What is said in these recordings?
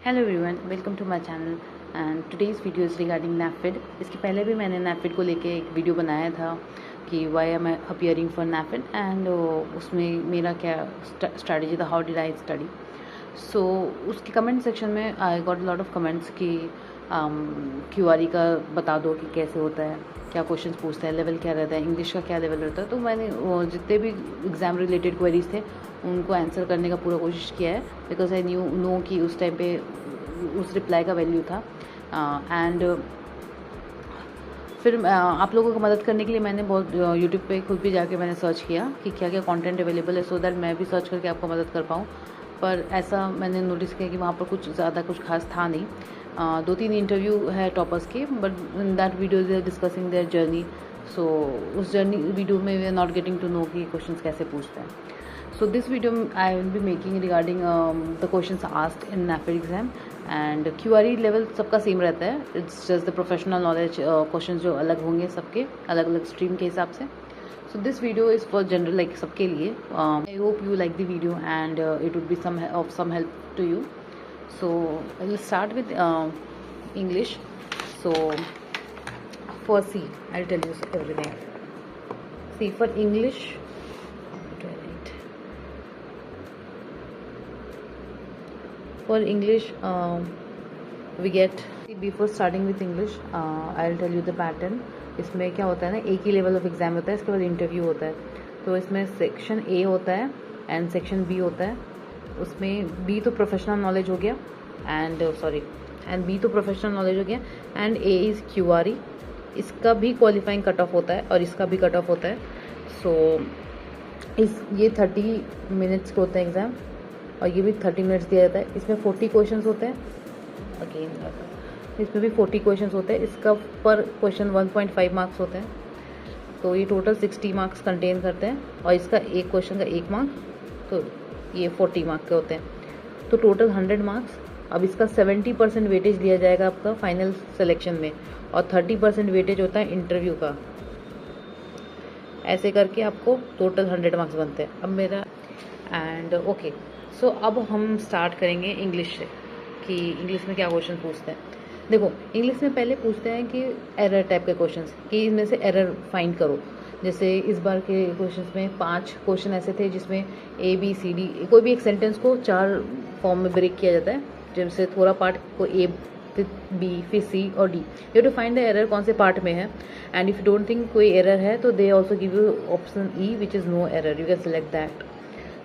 Hello everyone, welcome to my channel and today's video is regarding NAFED. इसके पहले भी मैंने नैफिड को लेके एक वीडियो बनाया था कि why am I appearing for NAFED and उसमें मेरा क्या स्ट्रैटेजी था, how did I study. So उसके कमेंट सेक्शन में I got lot of comments कि क्यूआरई का बता दो कि कैसे होता है, क्या क्वेश्चंस पूछते हैं, लेवल क्या रहता है, इंग्लिश का क्या लेवल रहता है। तो मैंने जितने भी एग्ज़ाम रिलेटेड क्वेरीज थे उनको आंसर करने का पूरा कोशिश किया है, बिकॉज आई नो कि उस टाइम पे उस रिप्लाई का वैल्यू था। एंड फिर आप लोगों को मदद करने के लिए मैंने बहुत यूट्यूब पे खुद भी जाके मैंने सर्च किया कि क्या क्या कंटेंट अवेलेबल है, सो दैट मैं भी सर्च करके आपको मदद कर पाऊँ। पर ऐसा मैंने नोटिस किया कि वहाँ पर कुछ ज़्यादा कुछ खास था नहीं। 2-3 इंटरव्यू है टॉपर्स के, but in that video they are discussing their journey. So उस जर्नी वीडियो में we are not getting to know कि क्वेश्चन कैसे पूछते हैं। So this video I will be making regarding the questions asked in NAFED exam and QRE level सबका same रहता है। It's just the professional knowledge questions जो अलग होंगे सबके अलग अलग स्ट्रीम के हिसाब से। So this video is for general, like सबके लिए। I hope you like the video and it would be of some help to you. So I will start with English. So for C, I'll tell you everything. See, for English, for English we get, before starting with English I'll tell you the pattern. इसमें क्या होता है ना, एक ही level of exam होता है, इसके बाद इंटरव्यू होता है। तो इसमें सेक्शन ए होता है एंड सेक्शन बी होता है। उसमें बी तो प्रोफेशनल नॉलेज हो गया एंड बी तो प्रोफेशनल नॉलेज हो गया एंड ए इज़ क्यूआरई। इसका भी क्वालिफाइंग कट ऑफ होता है और इसका भी कट ऑफ होता है। सो ये 30 मिनट्स के होते हैं एग्ज़ाम और ये भी 30 मिनट्स दिया जाता है। इसमें 40 क्वेश्चंस होते हैं, अगेन इसमें भी 40 क्वेश्चंस होते हैं। इसका पर क्वेश्चन 1.5 मार्क्स होते हैं, तो ये टोटल 60 मार्क्स कंटेन करते हैं और इसका एक क्वेश्चन का 1 मार्क, तो ये 40 मार्क के होते हैं, तो टोटल 100 मार्क्स। अब इसका 70% वेटेज दिया जाएगा आपका फाइनल सिलेक्शन में और 30% वेटेज होता है इंटरव्यू का। ऐसे करके आपको टोटल 100 मार्क्स बनते हैं। अब मेरा एंड ओके, सो अब हम स्टार्ट करेंगे इंग्लिश से कि इंग्लिश में क्या क्वेश्चन पूछते हैं। देखो, इंग्लिश में पहले पूछते हैं कि एरर टाइप के क्वेश्चंस, कि इनमें से एरर फाइंड करो। जैसे इस बार के क्वेश्चंस में 5 क्वेश्चन ऐसे थे जिसमें ABCD, कोई भी एक सेंटेंस को 4 फॉर्म में ब्रेक किया जाता है, जिनसे थोड़ा पार्ट को A, फिर B, फिर C और D। You to find the error कौन से पार्ट में है, and if you don't think कोई एरर है तो they also give you option E which is no error, you can select that.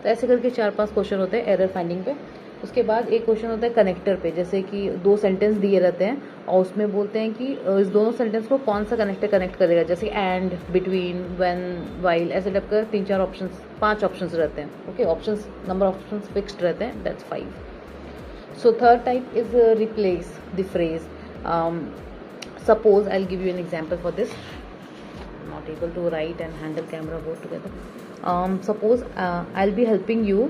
तो ऐसे करके 4-5 क्वेश्चन होते हैं एरर फाइंडिंग पे। उसके बाद एक क्वेश्चन होता है कनेक्टर पे, जैसे कि 2 सेंटेंस दिए रहते हैं और उसमें बोलते हैं कि इस दोनों सेंटेंस को कौन सा कनेक्टर कनेक्ट करेगा, जैसे एंड, बिटवीन, व्हेन, व्हाइल, ऐसे टाइप का 3-4 ऑप्शन, 5 ऑप्शन रहते हैं। Okay, options, number of options fixed रहते हैं, that's 5। So third type is replace the phrase. Suppose I will give you an example for this, not able to write and handle camera both together. Suppose I'll be helping you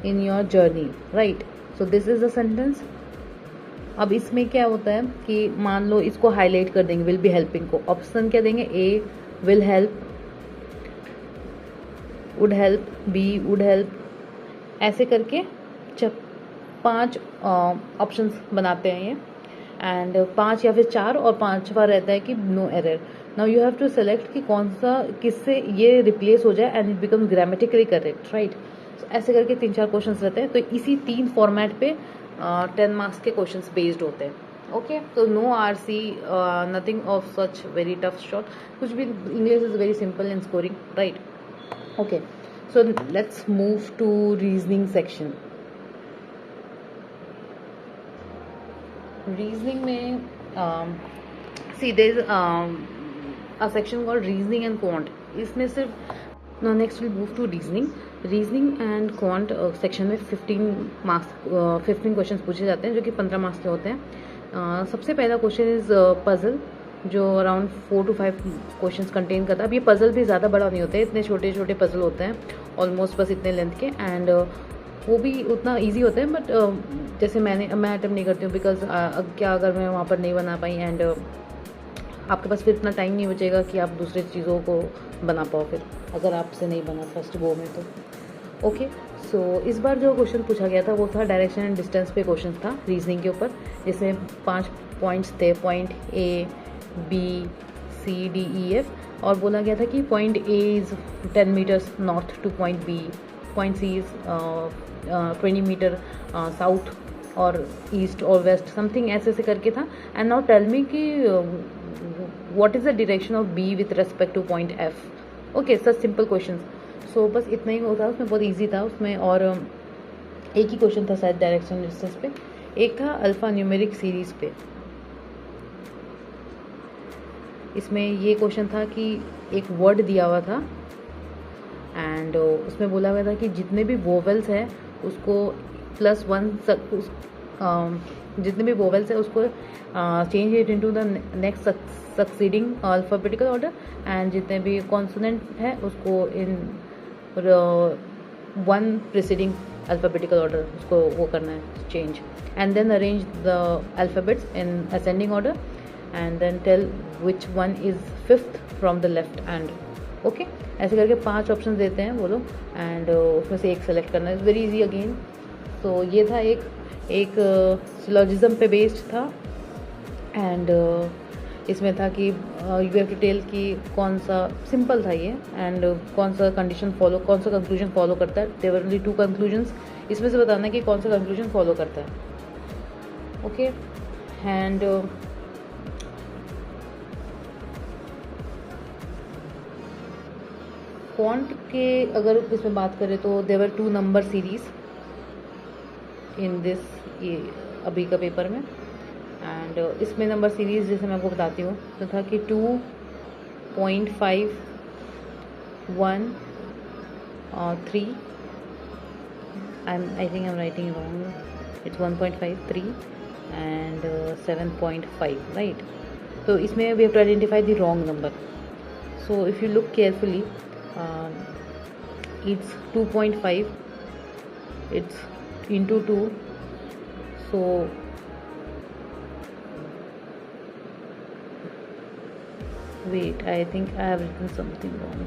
in your journey, right? So this is the sentence. अब इसमें क्या होता है कि मान लो इसको highlight कर देंगे, विल बी हेल्पिंग को। ऑप्शन क्या देंगे, A will help, would help, B would help, ऐसे करके 5 ऑप्शंस बनाते हैं ये, एंड 5 या फिर 4 और 5वां रहता है कि no error. Now you have to select कि कौन सा किससे ये रिप्लेस हो जाए and it become grammatically correct, right. ऐसे करके 3-4 क्वेश्चंस रहते हैं। तो इसी 3 फॉर्मेट पे 10 मार्क्स के क्वेश्चंस बेस्ड होते हैं। ओके, तो no RC, nothing of such very tough shot, कुछ भी। English is very simple in scoring, right. Okay, so let's move to reasoning section. Reasoning में see there is a section called reasoning and quant. इसमें सिर्फ next will move to reasoning and quant section में 15 questions पूछे जाते हैं जो कि 15 marks के होते हैं। सबसे पहला क्वेश्चन इज पजल, जो अराउंड 4 to 5 क्वेश्चंस कंटेन करता है। अब ये पजल भी ज़्यादा बड़ा नहीं होता है, इतने छोटे छोटे पजल होते हैं, ऑलमोस्ट बस इतने लेंथ के, एंड वो भी उतना इजी होता है। बट जैसे मैं अटेम्प्ट नहीं करती हूँ, बिकॉज क्या अगर मैं वहाँ पर नहीं बना पाई एंड आपके पास फिर इतना टाइम नहीं बचेगा कि आप दूसरी चीज़ों को बना पाओ, फिर अगर आपसे नहीं बना फर्स्ट गो में तो। ओके, सो इस बार जो क्वेश्चन पूछा गया था वो था डायरेक्शन एंड डिस्टेंस पे क्वेश्चन था रीजनिंग के ऊपर, जिसमें 5 पॉइंट्स थे, point A, B, C, D, E, F, और बोला गया था कि point A is 10 meters north to point B, point C is 20 meter south और ईस्ट और वेस्ट, समथिंग ऐसे ऐसे करके था। एंड नाउ टेल मी कि what is the direction of B with respect to point F. Okay, such simple question. सो बस इतना ही होता, उसमें बहुत इजी था उसमें, और एक ही क्वेश्चन था शायद डायरेक्शन डिस्टेंस पे, एक था अल्फा न्यूमेरिक सीरीज पे। इसमें ये क्वेश्चन था कि एक वर्ड दिया हुआ था एंड उसमें बोला हुआ था कि जितने भी वोवेल्स हैं उसको +1 जितने भी वोवेल्स हैं उसको change it into the next succeeding alphabetical order, and जितने भी कॉन्सोनेंट है उसको इन 1 प्रीसीडिंग अल्फाबेटिकल ऑर्डर उसको वो करना है change, and then arrange the alphabets in ascending order and then tell which one is 5th from the left end. Okay, ऐसे करके 5 ऑप्शन देते हैं वो लोग, एंड उसमें से एक सेलेक्ट करना है, वेरी इजी अगेन। तो ये था एक सिलोजिज्म पे बेस्ड था, एंड इसमें था कि यू हैव टू टेल कि कौन सा, सिंपल था ये, एंड कौन सा कंडीशन फॉलो, कौन सा कंक्लूजन फॉलो करता है। देयर वर ओनली 2 कंक्लूजन्स, इसमें से बताना है कि कौन सा कंक्लूजन फॉलो करता है। ओके, एंड फॉन्ट के अगर इसमें बात करें तो there were 2 number series in this, ये अभी का पेपर में, एंड इसमें नंबर सीरीज जैसे मैं आपको बताती हूँ तो था कि 2.5, 1 और 3, I think I am writing wrong, it's 1.5, 3 and 7.5, right. तो इसमें we have to identify the wrong number. So if you look carefully, it's 2.5, it's into 2, so wait, I think I have written something wrong.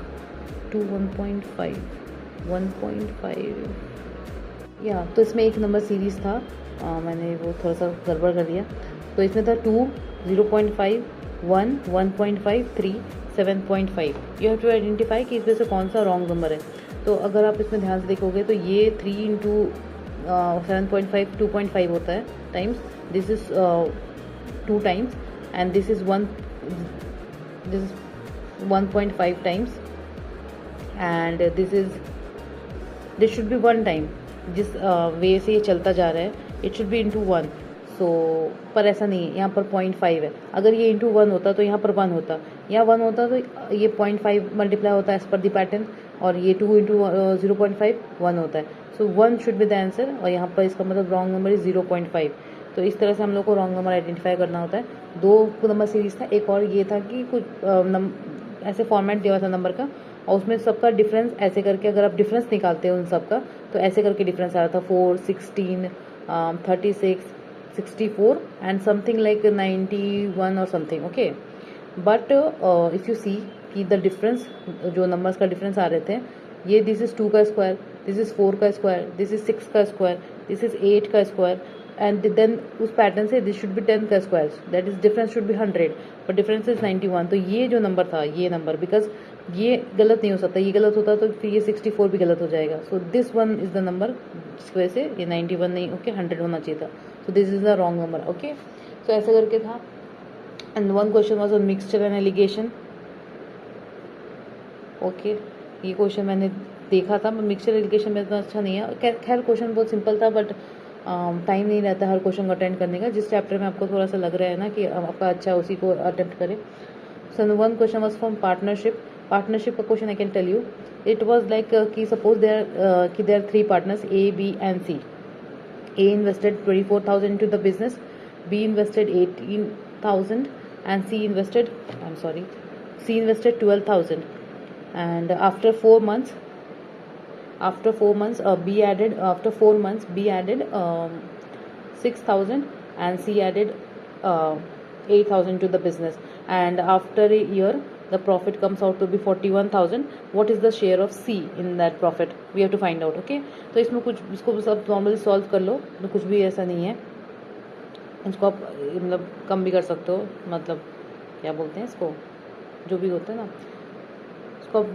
1.5 या तो इसमें एक number series था, मैंने वो थोड़ा सा गड़बड़ कर दिया। तो इसमें था 2, 0.5, 1, 1.5, 3, 7.5। यू हैव टू आइडेंटिफाई कि इसमें से कौन सा रॉन्ग नंबर है। तो अगर आप इसमें ध्यान से देखोगे तो ये 3 इंटू 7.5 2.5 होता है times, this is 2 times, and this is 1.5 times, and this should be 1 time. जिस वे से ये चलता जा रहा है इट शुड बी इंटू 1। सो पर ऐसा नहीं है, यहाँ पर 0.5 है। अगर ये इंटू 1 होता तो यहाँ पर 1 होता, यहाँ 1 होता तो ये 0.5 मल्टीप्लाई होता है एज पर द पैटर्न, और ये 2 इंटू 0.5 1 होता है। सो 1 शुड बी द आंसर, और यहाँ पर इसका मतलब रॉन्ग नंबर इज 0.5। तो इस तरह से हम लोग को रॉन्ग नंबर आइडेंटिफाई करना होता है। 2 नंबर सीरीज था, एक और ये था कि कुछ ऐसे फॉर्मेट दिया हुआ था नंबर का, और उसमें सबका डिफरेंस ऐसे करके, अगर आप डिफरेंस निकालते हो उन सबका तो ऐसे करके डिफरेंस आ रहा था 4, 16, 36, 64 एंड समथिंग लाइक 91 और something. Okay, but if you see कि द डिफरेंस, जो नंबर्स का डिफरेंस आ रहे थे, ये दिस इज़ 2 का स्क्वायर, दिस इज़ 4 का स्क्वायर, दिस इज़ 6 का स्क्वायर, दिस इज़ 8 का स्क्वायर, एंड देन उस पैटर्न से दिस शुड बी 10 का square, that is difference should be 100, but difference is 91। तो ये जो नंबर था, ये नंबर, बिकॉज ये गलत नहीं हो सकता, ये गलत होता तो फिर ये 64 भी गलत हो जाएगा। So this one is the number, जिसकी वजह से ये 91 नहीं, ओके 100 होना चाहिए था। So this is the wrong number. Okay, so ऐसा करके था। And 1 question was on mixture and alligation. Okay, ये क्वेश्चन मैंने देखा था, बट मिक्सचर एलिगेशन में इतना अच्छा नहीं है। खैर क्वेश्चन बहुत सिंपल था, बट टाइम नहीं रहता हर क्वेश्चन को अटेंड करने का। जिस चैप्टर में आपको थोड़ा सा लग रहा है ना कि आपका अच्छा, उसी को अटेम्प्ट करें। So 1 question was from partnership. Partnership का question I can tell you, it was like कि suppose there 3 partners A, B and C. A invested 24,000 into the business, B invested 18,000, and C invested 12,000. And after 4 months, B added 6,000, and C added 8,000 to the business. And after a year, the profit comes out to be 41,000. What is the share of C in that profit? We have to find out. Okay, तो इसमें कुछ इसको सब normally solve कर लो, तो कुछ भी ऐसा नहीं है, इसको आप मतलब कम भी कर सकते हो, मतलब क्या बोलते हैं इसको, जो भी होता है ना, इसको आप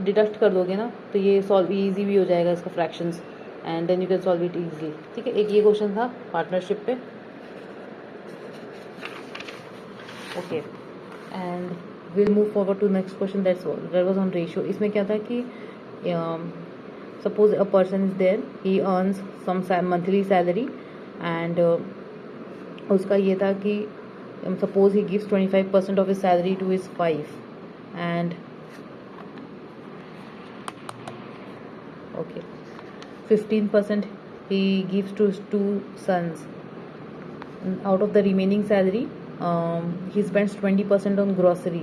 डिडक्ट कर दोगे ना तो ये सॉल्व ईजी भी हो जाएगा इसका fractions, and then you can solve it easily. ठीक है, एक ये क्वेश्चन था पार्टनरशिप पे. Okay, and will move forward to next question. That was on ratio. इसमें क्या था कि suppose a person is there, he earns some monthly salary, and उसका ये था कि suppose he gives 25% of his salary to his wife, and okay, 15% he gives to his 2 sons. Out of the remaining salary, he spends 20% on grocery,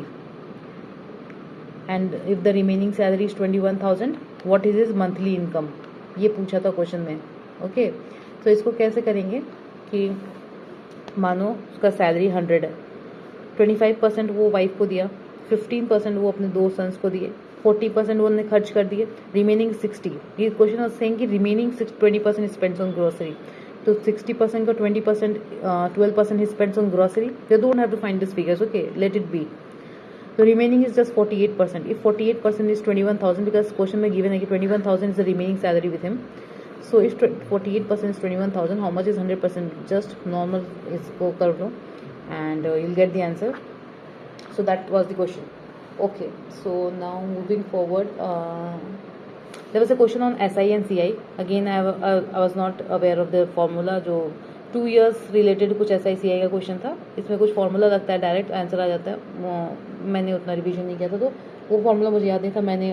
and if the remaining salary is 21,000, what is his monthly income? ये पूछा था question में. Okay, तो इसको कैसे करेंगे कि मानो उसका सैलरी 100 है, 25% वो वाइफ को दिया, 15% वो अपने 2 सन्स को दिए, 40% वो ने खर्च कर दिए, रिमेनिंग 60. ये क्वेश्चन सेइंग कि रिमेनिंग 20% स्पेंड्स ऑन ग्रोसरी. तो 60% का 20%, 12% ही spends on grocery. You don't have to find this figures. Okay, let it be. तो remaining is just 48%. If 48% is 21,000, because question में गिवन है कि 21,000 is the remaining salary with him. So if 48% is 21,000, how much is 100%? Just normal इसको कर लो and you'll get the answer. So that was the question. Okay, so now moving forward, there was a question on SI and CI. Again, I was not aware of the formula. जो 2 years related कुछ SI CI का question था, इसमें कुछ formula लगता है, direct answer आ जाता है. मैंने उतना रिवीजन नहीं किया था, तो वो फॉर्मूला मुझे याद नहीं था, मैंने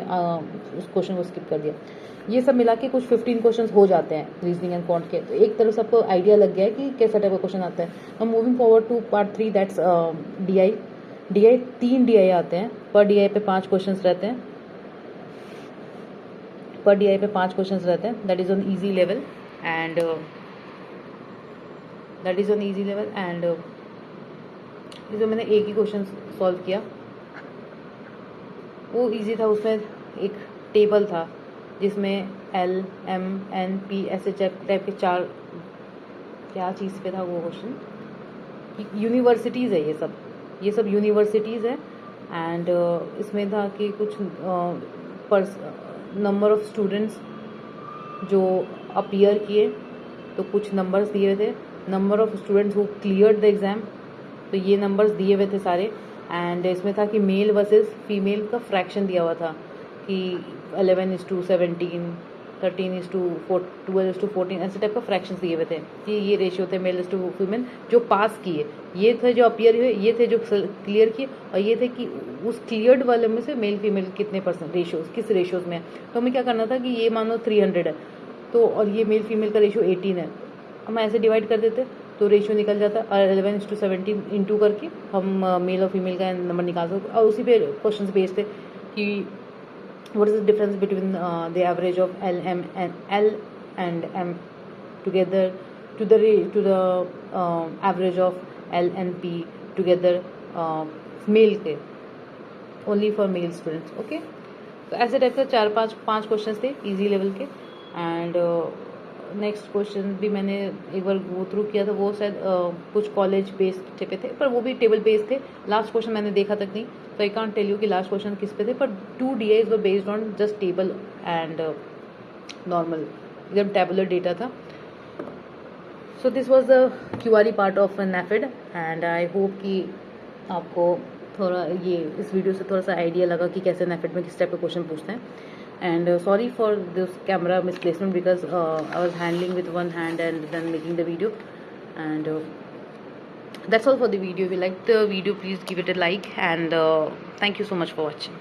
उस क्वेश्चन को स्किप कर दिया. ये सब मिला के कुछ 15 क्वेश्चंस हो जाते हैं रीजनिंग एंड क्वांट के. तो एक तरफ से आपको आइडिया लग गया है कि कैसा टाइप का क्वेश्चन आता है. हम moving forward to part 3, that's DI. 3 DI आते हैं. पर DI पे 5 क्वेश्चंस रहते हैं. पर DI पे 5 क्वेश्चंस रहते हैं. That is on easy level, and जो मैंने एक ही क्वेश्चन सॉल्व किया वो इजी था. उसमें एक टेबल था जिसमें L, M, N, P ऐसे टाइप के 4, क्या चीज़ पे था वो क्वेश्चन. यूनिवर्सिटीज़ है ये सब यूनिवर्सिटीज़ है. एंड इसमें था कि कुछ नंबर ऑफ स्टूडेंट्स जो अपीयर किए, तो कुछ नंबर्स दिए हुए थे. Number of students who cleared the exam, तो ये नंबर्स दिए हुए थे सारे. एंड इसमें था कि मेल वर्सेस फीमेल का फ्रैक्शन दिया हुआ था कि 11:17, 13:12:14, ऐसे टाइप का फ्रैक्शंस दिए हुए थे कि ये रेशियो थे मेल टू फीमेल जो पास किए. ये थे जो अपीयर हुए, ये थे जो क्लियर किए, और ये थे कि उस क्लियर्ड वाले में से मेल फीमेल कितने परसेंट रेशियोज, किस रेशियोज में है. तो हमें क्या करना था कि ये मानो 300 है, तो और ये मेल फीमेल का रेशियो 18 है. हम ऐसे डिवाइड कर देते तो रेशियो निकल जाता. और 11:17 इंटू करके हम मेल और फीमेल का नंबर निकाल सकते. और उसी पे क्वेश्चन भेजते कि what is the difference between the average of L and M together to the average of L and P together, male के, only for male students. Okay, तो ऐसे टाइप के 4-5 क्वेश्चंस थे इजी लेवल के. And next question भी मैंने एक बार go through किया था, वो शायद कुछ कॉलेज बेस्ड पे थे, पर वो भी टेबल बेस्ड थे. लास्ट क्वेश्चन मैंने देखा तक नहीं, तो आई कांट टेल यू कि लास्ट क्वेश्चन किस पे थे. पर 2 DIs were based on just table and normal, एकदम टेबुलर डेटा था. So this was the QRE part of NAFED, and I hope कि आपको थोड़ा ये इस वीडियो से थोड़ा सा आइडिया लगा कि कैसे NAFED में किस टाइप के क्वेश्चन पूछते हैं. And sorry for this camera misplacement because I was handling with one hand and then making the video. And that's all for the video. If you liked the video, please give it a like, and thank you so much for watching.